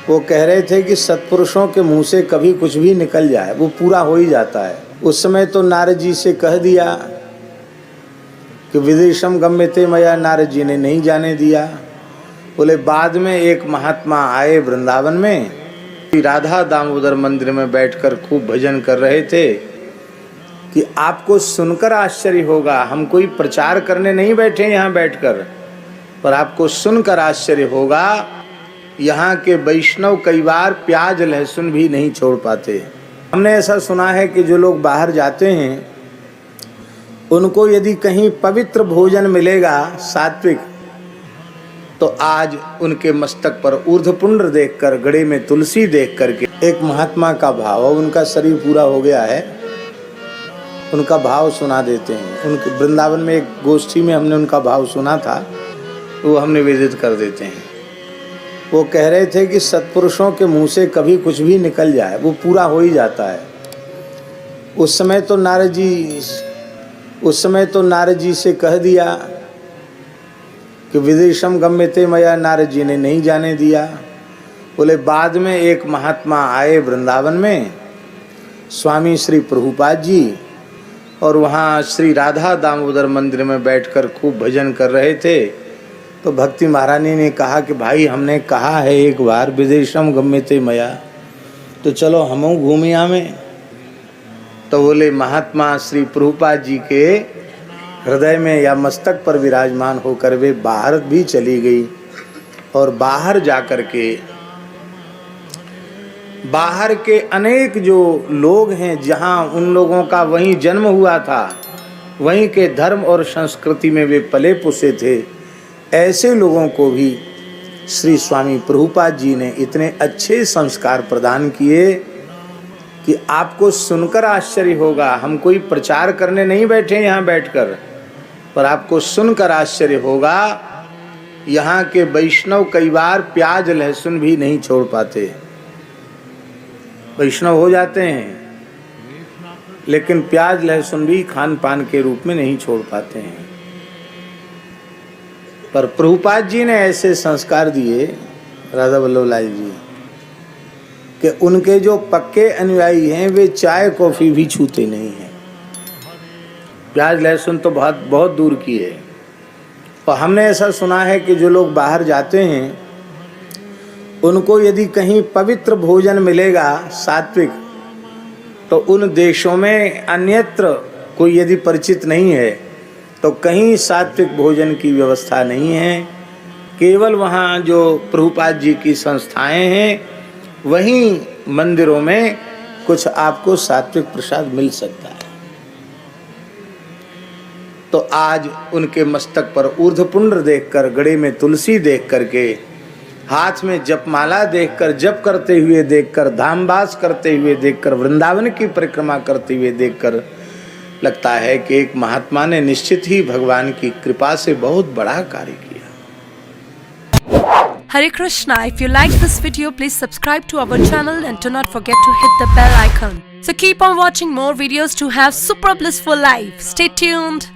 वो कह रहे थे कि सत्पुरुषों के मुंह से कभी कुछ भी निकल जाए वो पूरा हो ही जाता है। उस समय तो नारद जी से कह दिया कि विदेशम गम्यते मया, नारद जी ने नहीं जाने दिया। बोले बाद में एक महात्मा आए वृंदावन में, राधा दामोदर मंदिर में बैठकर खूब भजन कर रहे थे कि आपको सुनकर आश्चर्य होगा, हम कोई प्रचार करने नहीं बैठे यहाँ बैठकर, पर आपको सुनकर आश्चर्य होगा, यहाँ के वैष्णव कई बार प्याज लहसुन भी नहीं छोड़ पाते। हमने ऐसा सुना है कि जो लोग बाहर जाते हैं उनको यदि कहीं पवित्र भोजन मिलेगा सात्विक, तो आज उनके मस्तक पर ऊर्ध्वपुंड देखकर, गड़े में तुलसी देख करके एक महात्मा का भाव, उनका शरीर पूरा हो गया है, उनका भाव सुना देते हैं। उनके वृंदावन में एक गोष्ठी में हमने उनका भाव सुना था, वो हम निवेदित कर देते हैं। वो कह रहे थे कि सत्पुरुषों के मुंह से कभी कुछ भी निकल जाए वो पूरा हो ही जाता है। उस समय तो नारद जी से कह दिया कि विदेशम गम्यते मया, नारद जी ने नहीं जाने दिया। बोले बाद में एक महात्मा आए वृंदावन में, स्वामी श्री प्रभुपाद जी, और वहाँ श्री राधा दामोदर मंदिर में बैठकर खूब भजन कर रहे थे। तो भक्ति महारानी ने कहा कि भाई हमने कहा है एक बार विदेशम गम्यते मया, तो चलो हम घूमे आवें। तो बोले महात्मा श्री प्रभुपाद जी के हृदय में या मस्तक पर विराजमान होकर वे बाहर भी चली गई, और बाहर जाकर के बाहर के अनेक जो लोग हैं, जहाँ उन लोगों का वहीं जन्म हुआ था, वहीं के धर्म और संस्कृति में वे पले पुसे थे, ऐसे लोगों को भी श्री स्वामी प्रभुपाद जी ने इतने अच्छे संस्कार प्रदान किए कि आपको सुनकर आश्चर्य होगा। हम कोई प्रचार करने नहीं बैठे यहाँ बैठकर, पर आपको सुनकर आश्चर्य होगा, यहाँ के वैष्णव कई बार प्याज लहसुन भी नहीं छोड़ पाते। वैष्णव हो जाते हैं लेकिन प्याज लहसुन भी खान पान के रूप में नहीं छोड़ पाते हैं। पर प्रभुपाद जी ने ऐसे संस्कार दिए, राधा वल्लभ लाल जी, कि उनके जो पक्के अनुयायी हैं वे चाय कॉफी भी छूते नहीं हैं। प्याज लहसुन तो बहुत दूर की है। और हमने ऐसा सुना है कि जो लोग बाहर जाते हैं उनको यदि कहीं पवित्र भोजन मिलेगा सात्विक, तो उन देशों में अन्यत्र कोई यदि परिचित नहीं है तो कहीं सात्विक भोजन की व्यवस्था नहीं है। केवल वहाँ जो प्रभुपाद जी की संस्थाएं हैं वहीं मंदिरों में कुछ आपको सात्विक प्रसाद मिल सकता है। तो आज उनके मस्तक पर ऊर्ध्वपुंड देखकर, गड़े में तुलसी देख करके, हाथ में जपमाला देखकर, जप करते हुए देखकर, धामवास करते हुए देखकर, वृंदावन की परिक्रमा करते हुए देखकर लगता है कि एक महात्मा ने निश्चित ही भगवान की कृपा से बहुत बड़ा कार्य किया। Hare Krishna. If you like this video, please subscribe to our channel and do not forget to hit the bell icon. So keep on watching more videos to have super blissful life. Stay tuned.